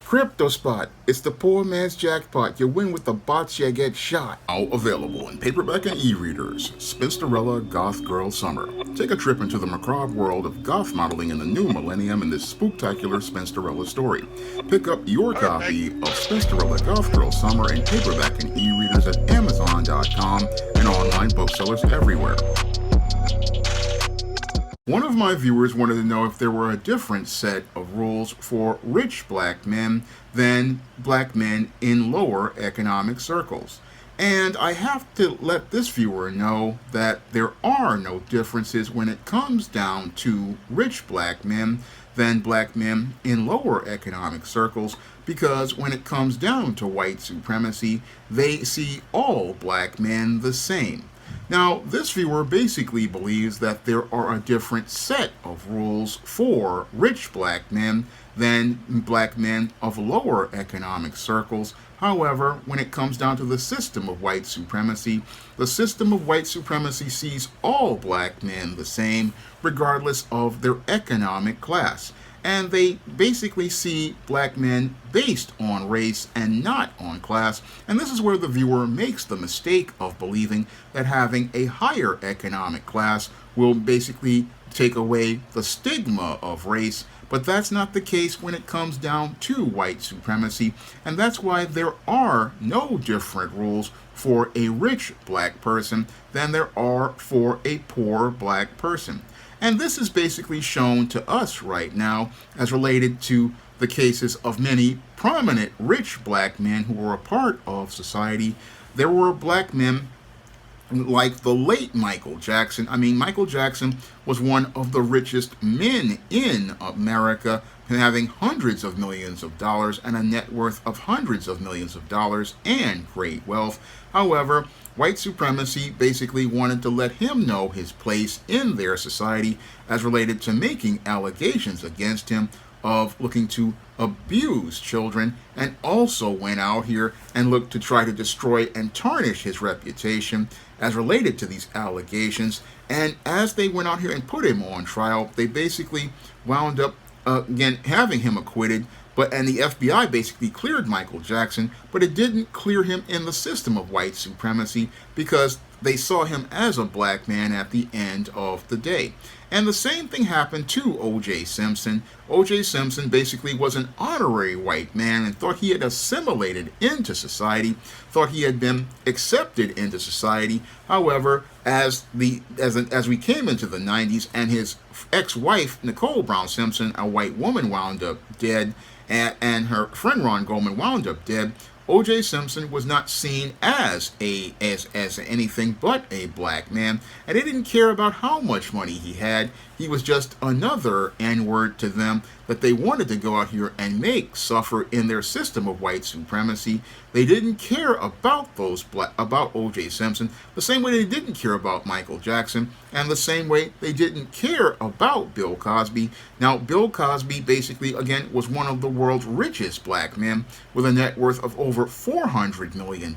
Crypto Spot. It's the poor man's jackpot. You win with the bots, you get shot. Now available in paperback and e-readers. Spinsterella Goth Girl Summer. Take a trip into the macabre world of goth modeling in the new millennium in this spooktacular Spinsterella story. Pick up your copy of Spinsterella Goth Girl Summer in paperback and e-readers at Amazon.com and online booksellers everywhere. One of my viewers wanted to know if there were a different set of rules for rich black men than black men in lower economic circles. And I have to let this viewer know that there are no differences when it comes down to rich black men than black men in lower economic circles, because when it comes down to white supremacy, they see all black men the same. Now, this viewer basically believes that there are a different set of rules for rich black men than black men of lower economic circles. However, when it comes down to the system of white supremacy, the system of white supremacy sees all black men the same, regardless of their economic class. And they basically see black men based on race and not on class. And this is where the viewer makes the mistake of believing that having a higher economic class will basically take away the stigma of race. But that's not the case when it comes down to white supremacy. And that's why there are no different rules for a rich black person than there are for a poor black person. And this is basically shown to us right now as related to the cases of many prominent rich black men who were a part of society. There were black men like the late Michael Jackson. Michael Jackson was one of the richest men in America, having hundreds of millions of dollars and a net worth of hundreds of millions of dollars and great wealth. However, white supremacy basically wanted to let him know his place in their society as related to making allegations against him of looking to abuse children, and also went out here and looked to try to destroy and tarnish his reputation as related to these allegations. And as they went out here and put him on trial, they basically wound up again having him acquitted. And the FBI basically cleared Michael Jackson, but it didn't clear him in the system of white supremacy because they saw him as a black man at the end of the day. And the same thing happened to O.J. Simpson. O.J. Simpson basically was an honorary white man and thought he had assimilated into society, thought he had been accepted into society. However, as we came into the 90s and his ex-wife, Nicole Brown Simpson, a white woman, wound up dead, and her friend Ron Goldman wound up dead, O.J. Simpson was not seen as anything but a black man, and they didn't care about how much money he had. He was just another N-word to them that they wanted to go out here and make suffer in their system of white supremacy. They didn't care about about O.J. Simpson the same way they didn't care about Michael Jackson, and the same way they didn't care about Bill Cosby. Now, Bill Cosby basically, again, was one of the world's richest black men with a net worth of over $400 million.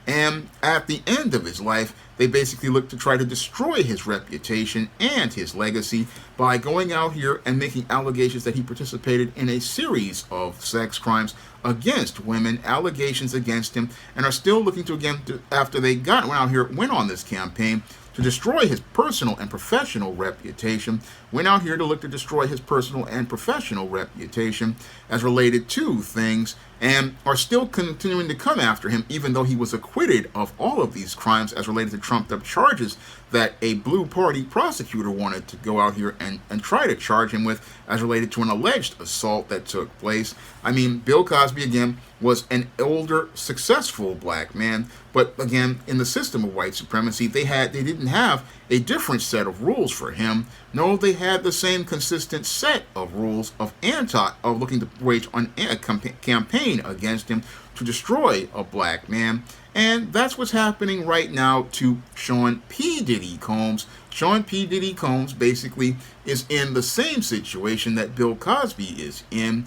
And at the end of his life, they basically looked to try to destroy his reputation and his legacy by going out here and making allegations that he participated in a series of sex crimes against women, allegations against him, and are still looking to, again, after they went on this campaign to destroy his personal and professional reputation, went out here to look to destroy his personal and professional reputation as related to things, and are still continuing to come after him, even though he was acquitted of all of these crimes as related to trumped-up charges that a blue party prosecutor wanted to go out here and try to charge him with as related to an alleged assault that took place. Bill Cosby, again, was an older, successful black man, but again, in the system of white supremacy, they didn't have a different set of rules for him. No, they had the same consistent set of rules of looking to wage on a campaign against him to destroy a black man. And that's what's happening right now to Sean P. Diddy Combs. Sean P. Diddy Combs basically is in the same situation that Bill Cosby is in.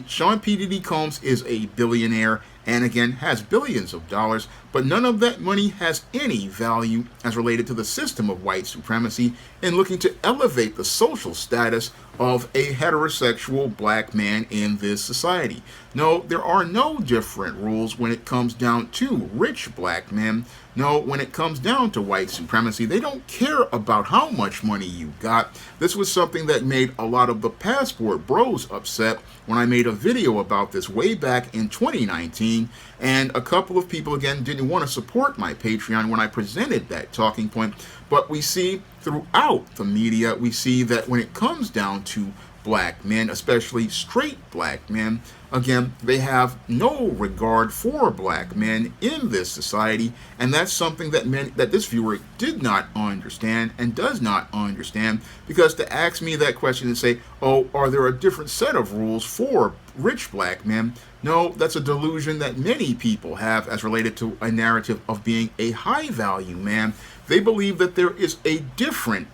Sean P. Diddy Combs is a billionaire and again has billions of dollars, but none of that money has any value as related to the system of white supremacy in looking to elevate the social status of a heterosexual black man in this society. No, there are no different rules when it comes down to rich black men. No, when it comes down to white supremacy, they don't care about how much money you got. This was something that made a lot of the passport bros upset when I made a video about this way back in 2019, and a couple of people again didn't want to support my Patreon when I presented that talking point. But we see throughout the media, we see that when it comes down to black men, especially straight black men, again, they have no regard for black men in this society, and that's something that this viewer did not understand and does not understand, because to ask me that question and say, oh, are there a different set of rules for rich black men? No, that's a delusion that many people have as related to a narrative of being a high value man. They believe that there is a different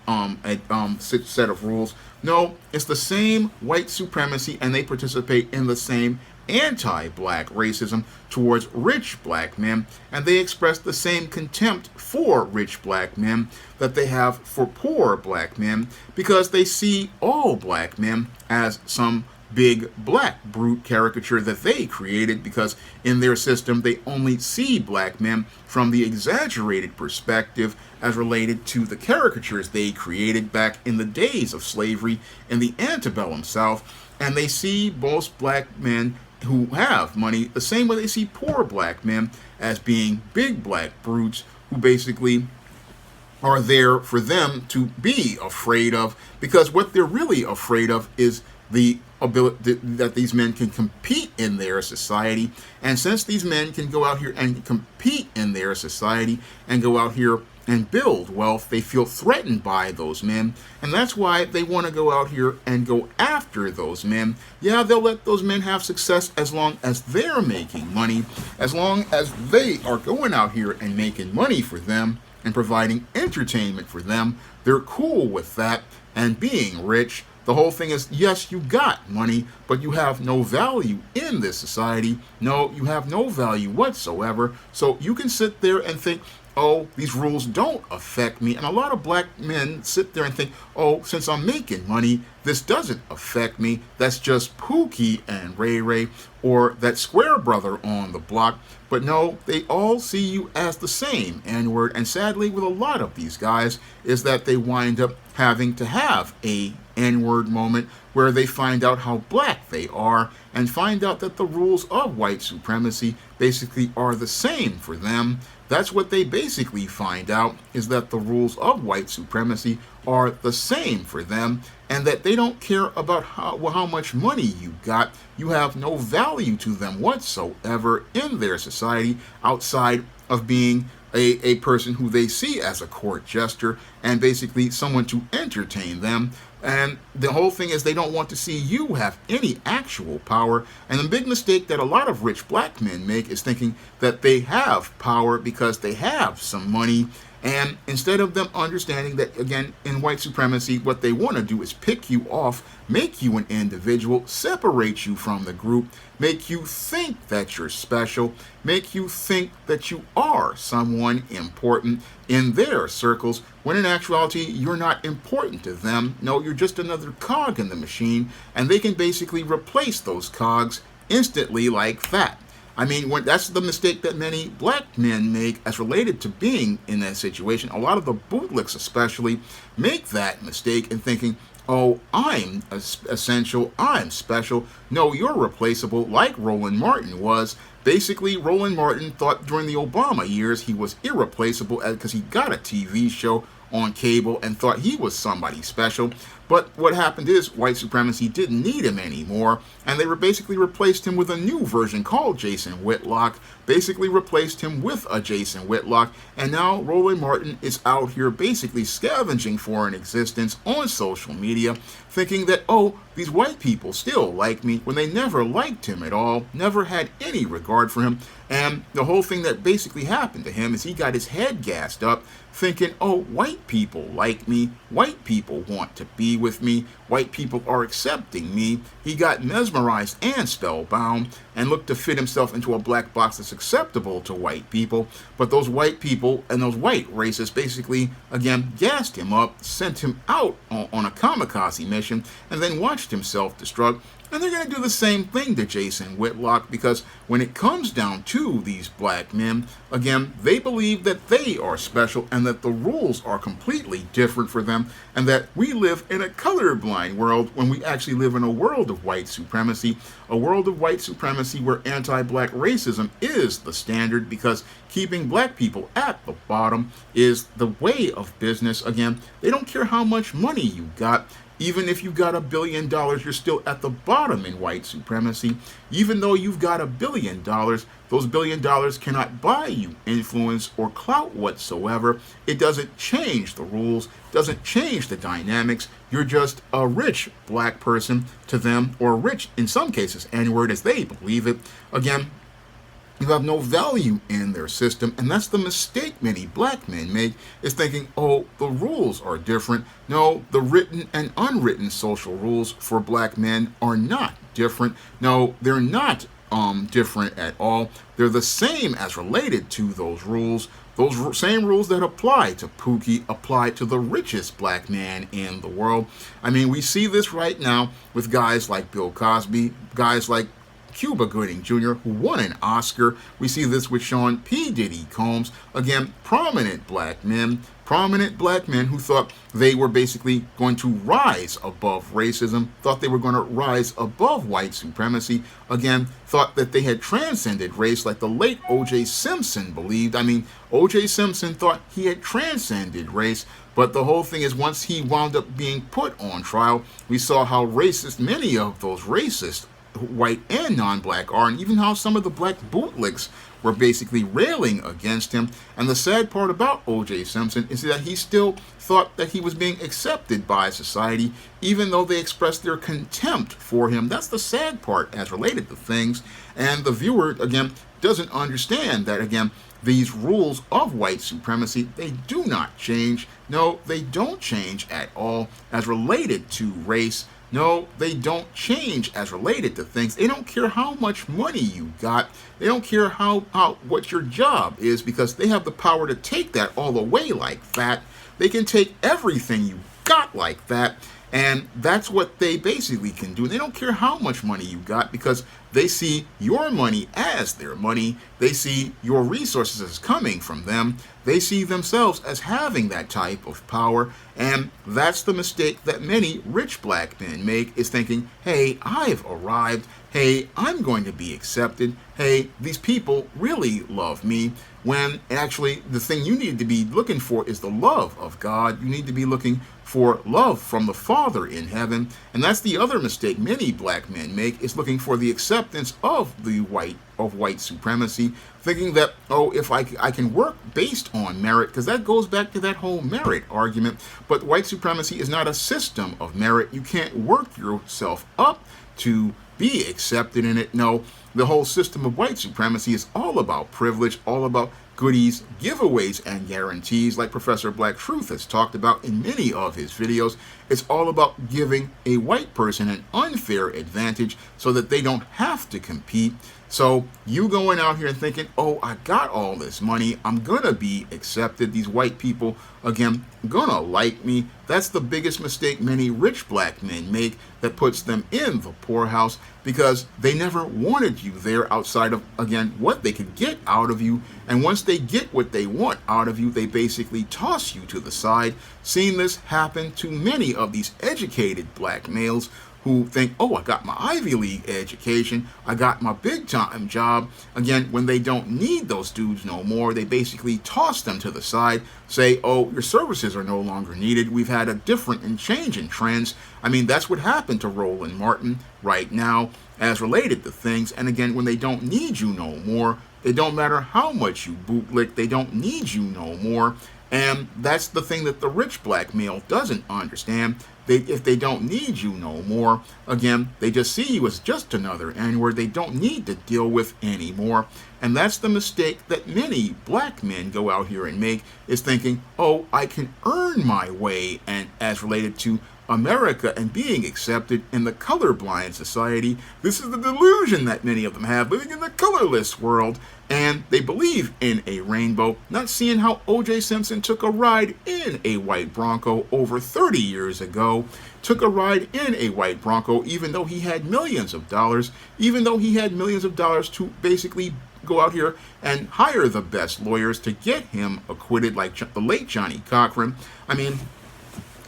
set of rules. No, it's the same white supremacy, and they participate in the same anti-black racism towards rich black men, and they express the same contempt for rich black men that they have for poor black men, because they see all black men as some big black brute caricature that they created, because in their system they only see black men from the exaggerated perspective as related to the caricatures they created back in the days of slavery in the antebellum South, and they see most black men who have money the same way they see poor black men, as being big black brutes who basically are there for them to be afraid of, because what they're really afraid of is the ability that these men can compete in their society. And since these men can go out here and compete in their society and go out here and build wealth, they feel threatened by those men, and that's why they want to go out here and go after those men. Yeah, they'll let those men have success as long as they're making money, as long as they are going out here and making money for them and providing entertainment for them. They're cool with that and being rich. The whole thing is, yes, you got money, but you have no value in this society. No, you have no value whatsoever. So you can sit there and think, oh, these rules don't affect me. And a lot of black men sit there and think, oh, since I'm making money, this doesn't affect me. That's just Pookie and Ray Ray or that square brother on the block. But no, they all see you as the same N-word. And sadly, with a lot of these guys, is that they wind up having to have a N-word moment where they find out how black they are and find out that the rules of white supremacy basically are the same for them. That's what they basically find out, is that the rules of white supremacy are the same for them, and that they don't care about how much money you got. You have no value to them whatsoever in their society outside of being a person who they see as a court jester and basically someone to entertain them. And the whole thing is they don't want to see you have any actual power. And the big mistake that a lot of rich black men make is thinking that they have power because they have some money. And instead of them understanding that, again, in white supremacy, what they want to do is pick you off, make you an individual, separate you from the group, make you think that you're special, make you think that you are someone important in their circles, when in actuality, you're not important to them. No, you're just another cog in the machine, and they can basically replace those cogs instantly like that. I mean, that's the mistake that many black men make as related to being in that situation. A lot of the bootlicks especially make that mistake in thinking, oh, I'm essential, I'm special. No, you're replaceable, like Roland Martin was. Basically, Roland Martin thought during the Obama years he was irreplaceable because he got a TV show on cable and thought he was somebody special. But what happened is white supremacy didn't need him anymore, and they basically replaced him with a new version called Jason Whitlock, basically replaced him with a Jason Whitlock, and now Roland Martin is out here basically scavenging for an existence on social media, thinking that, oh, these white people still like me, when they never liked him at all, never had any regard for him. And the whole thing that basically happened to him is he got his head gassed up, thinking, oh, white people like me, white people want to be with me. White people are accepting me. He got mesmerized and spellbound and looked to fit himself into a black box that's acceptable to white people. But those white people and those white racists basically, again, gassed him up, sent him out on a kamikaze mission, and then watched him self-destruct. And they're going to do the same thing to Jason Whitlock, because when it comes down to these black men, again, they believe that they are special and that the rules are completely different for them, and that we live in a colorblind world when we actually live in a world of white supremacy, a world of white supremacy where anti-black racism is the standard, because keeping black people at the bottom is the way of business. Again, they don't care how much money you got. Even if you got $1 billion, you're still at the bottom in white supremacy. Even though you've got $1 billion, those $1 billion cannot buy you influence or clout whatsoever. It doesn't change the rules, doesn't change the dynamics. You're just a rich black person to them, or rich in some cases, N-word as they believe it. Again, you have no value in their system, and that's the mistake many black men make, is thinking, oh, the rules are different. No, the written and unwritten social rules for black men are not different. No, they're not different at all. They're the same as related to those rules. Those same rules that apply to Pookie apply to the richest black man in the world. I mean, we see this right now with guys like Bill Cosby, guys like Cuba Gooding Jr., who won an Oscar. We see this with Sean P. Diddy Combs. Again, prominent black men who thought they were basically going to rise above racism, thought they were going to rise above white supremacy. Again, thought that they had transcended race like the late O.J. Simpson believed. I mean, O.J. Simpson thought he had transcended race. But the whole thing is, once he wound up being put on trial, we saw how racist many of those racist white and non-black are, and even how some of the black bootlicks were basically railing against him. And the sad part about O.J. Simpson is that he still thought that he was being accepted by society, even though they expressed their contempt for him. That's the sad part as related to things. And the viewer, again, doesn't understand that, again, these rules of white supremacy, they do not change. No, they don't change at all as related to race. No, they don't change as related to things. They don't care how much money you got. They don't care what your job is, because they have the power to take that all away like that. They can take everything you got like that, and that's what they basically can do. They don't care how much money you got, because they see your money as their money. They see your resources as coming from them. They see themselves as having that type of power. And that's the mistake that many rich black men make, is thinking, hey, I've arrived. Hey, I'm going to be accepted. Hey, these people really love me. When actually the thing you need to be looking for is the love of God. You need to be looking for love from the Father in heaven. And that's the other mistake many black men make, is looking for the acceptance of white supremacy, thinking that, oh, if I can work based on merit, because that goes back to that whole merit argument. But white supremacy is not a system of merit. You can't work yourself up to be accepted in it. No, the whole system of white supremacy is all about privilege, all about goodies, giveaways, and guarantees, like Professor Black Truth has talked about in many of his videos. It's all about giving a white person an unfair advantage so that they don't have to compete. So you going out here and thinking, oh, I got all this money, I'm gonna be accepted, these white people, again, gonna like me. That's the biggest mistake many rich black men make, that puts them in the poorhouse, because they never wanted you there outside of, again, what they could get out of you. And once they get what they want out of you, they basically toss you to the side. Seen this happen to many of these educated black males who think, oh, I got my Ivy League education, I got my big time job. Again, when they don't need those dudes no more, they basically toss them to the side, say, oh, your services are no longer needed. We've had a different and change in trends. I mean, that's what happened to Roland Martin right now as related to things. And again, when they don't need you no more, it don't matter how much you bootlick, they don't need you no more. And that's the thing that the rich black male doesn't understand. If they don't need you no more, again, they just see you as just another N-word they don't need to deal with anymore. And that's the mistake that many black men go out here and make, is thinking, oh, I can earn my way, and as related to America and being accepted in the colorblind society. This is the delusion that many of them have, living in the colorless world. And they believe in a rainbow, not seeing how O.J. Simpson took a ride in a white Bronco over 30 years ago. Took a ride in a white Bronco, even though he had millions of dollars, to basically go out here and hire the best lawyers to get him acquitted, like the late Johnny Cochran. I mean,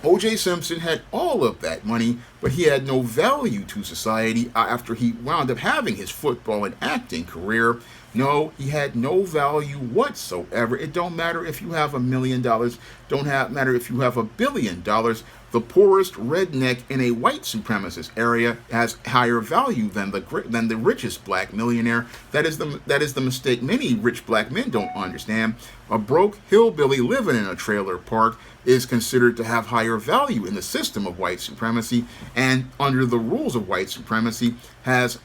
O.J. Simpson had all of that money, but he had no value to society after he wound up having his football and acting career. No, he had no value whatsoever. It don't matter if you have $1 million. Don't matter if you have $1 billion. The poorest redneck in a white supremacist area has higher value than the richest black millionaire. That is the mistake many rich black men don't understand. A broke hillbilly living in a trailer park is considered to have higher value in the system of white supremacy, and under the rules of white supremacy has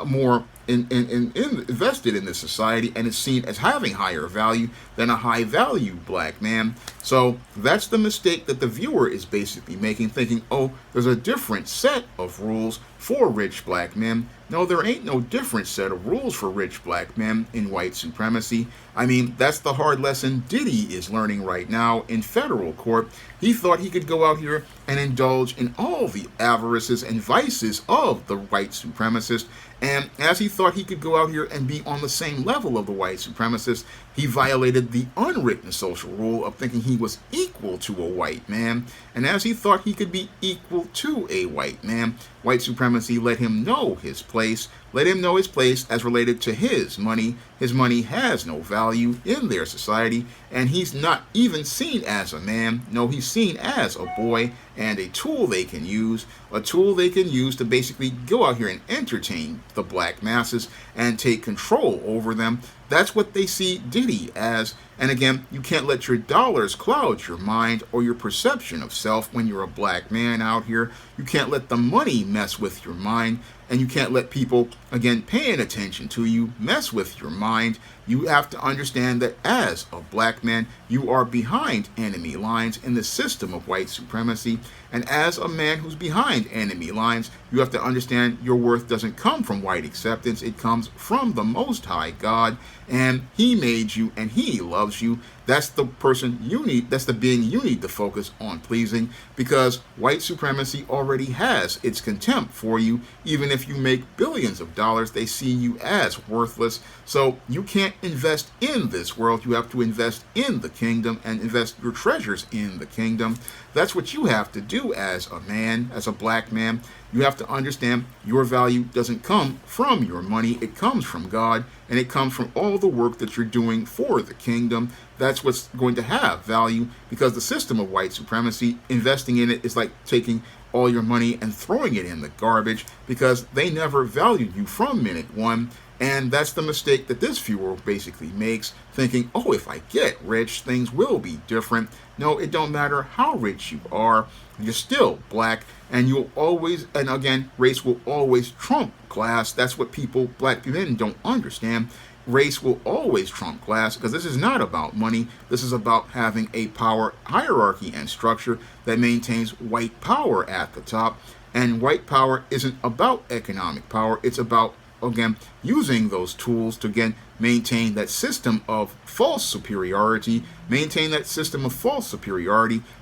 more invested in this society, and is seen as having higher value than a high value black man. So that's the mistake that the viewer is basically making, thinking, oh, there's a different set of rules for rich black men. No, there ain't no different set of rules for rich black men in white supremacy. I mean, that's the hard lesson Diddy is learning right now in federal court. He thought he could go out here and indulge in all the avarices and vices of the white supremacist. And as he thought he could go out here and be on the same level of the white supremacist, he violated the unwritten social rule of thinking he was equal to a white man. And as he thought he could be equal to a white man, white supremacy let him know his place. Let him know his place as related to his money. His money has no value in their society, and he's not even seen as a man. No, he's seen as a boy and a tool they can use. A tool they can use to basically go out here and entertain the black masses and take control over them. That's what they see Diddy as. And again, you can't let your dollars cloud your mind or your perception of self when you're a black man out here. You can't let the money mess with your mind. And you can't let people, again, paying attention to you mess with your mind. You have to understand that as a black man, you are behind enemy lines in the system of white supremacy. And as a man who's behind enemy lines, you have to understand your worth doesn't come from white acceptance. It comes from the Most High God. And he made you and he loves you. That's the person you need. That's the being you need to focus on pleasing, because white supremacy already has its contempt for you. Even if you make billions of dollars, they see you as worthless. So you can't invest in this world. You have to invest in the kingdom and invest your treasures in the kingdom. That's what you have to do as a man, as a black man. You have to understand your value doesn't come from your money. It comes from God, and it comes from all the work that you're doing for the kingdom. That's what's going to have value, because the system of white supremacy, investing in it is like taking all your money and throwing it in the garbage, because they never valued you from minute one. And that's the mistake that this viewer basically makes, thinking, oh, if I get rich, things will be different. No, it don't matter how rich you are. You're still black, and you'll always, and again, race will always trump class. That's what black men don't understand. Race will always trump class, because this is not about money. This is about having a power hierarchy and structure that maintains white power at the top. And white power isn't about economic power. It's about, again, using those tools to, again, maintain that system of false superiority,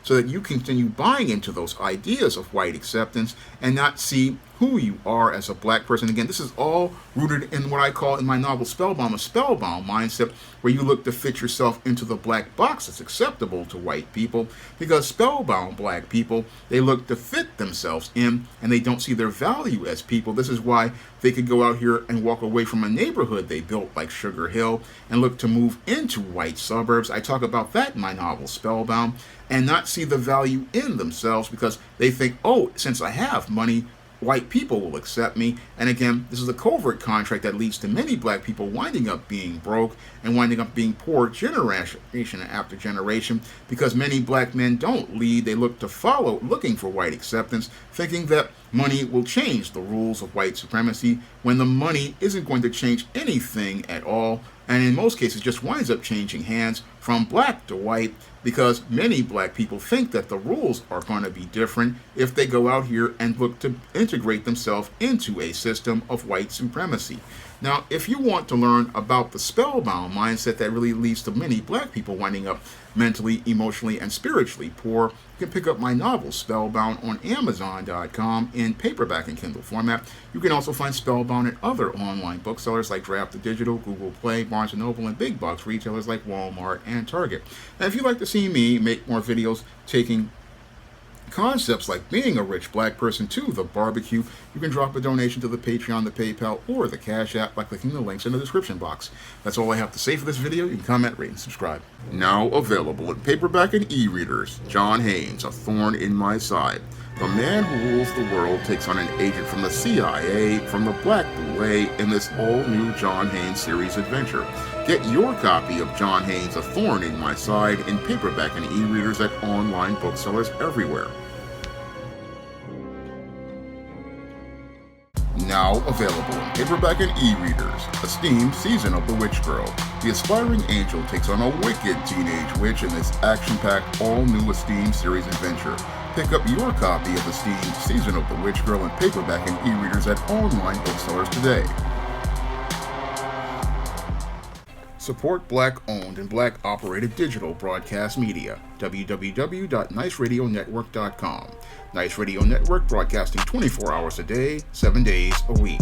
so that you continue buying into those ideas of white acceptance and not see who you are as a black person. Again, this is all rooted in what I call in my novel Spellbound, a spellbound mindset, where you look to fit yourself into the black box that's acceptable to white people, because spellbound black people, they look to fit themselves in, and they don't see their value as people. This is why they could go out here and walk away from a neighborhood they built like Sugar Hill and look to move into white suburbs. I talk about that in my novel Spellbound, and not see the value in themselves, because they think, oh, since I have money, white people will accept me. And again, this is a covert contract that leads to many black people winding up being broke and winding up being poor generation after generation, because many black men don't lead. They look to follow, looking for white acceptance, thinking that money will change the rules of white supremacy, when the money isn't going to change anything at all. and in most cases just winds up changing hands from black to white, because many black people think that the rules are going to be different if they go out here and look to integrate themselves into a system of white supremacy. Now, if you want to learn about the spellbound mindset that really leads to many black people winding up mentally, emotionally, and spiritually poor, you can pick up my novel, Spellbound, on Amazon.com in paperback and Kindle format. You can also find Spellbound at other online booksellers like Draft to Digital, Google Play, Barnes & Noble, and big box retailers like Walmart and Target. And if you'd like to see me make more videos taking concepts like being a rich black person to the barbecue, you can drop a donation to the Patreon, the PayPal, or the Cash App by clicking the links in the description box. That's all I have to say for this video. You can comment, rate, and subscribe. Now available in paperback and e-readers, John Haynes, A Thorn in My Side. The man who rules the world takes on an agent from the CIA from the Black Way in this all-new John Haynes series adventure. Get your copy of John Haynes' A Thorn in My Side in paperback and e-readers at online booksellers everywhere. Now available in paperback and e-readers, Esteemed Season of the Witch Girl. The aspiring angel takes on a wicked teenage witch in this action-packed, all-new Esteemed series adventure. Pick up your copy of Esteemed Season of the Witch Girl in paperback and e-readers at online booksellers today. Support black-owned and black-operated digital broadcast media. www.niceradionetwork.com. Nice Radio Network, broadcasting 24 hours a day, 7 days a week.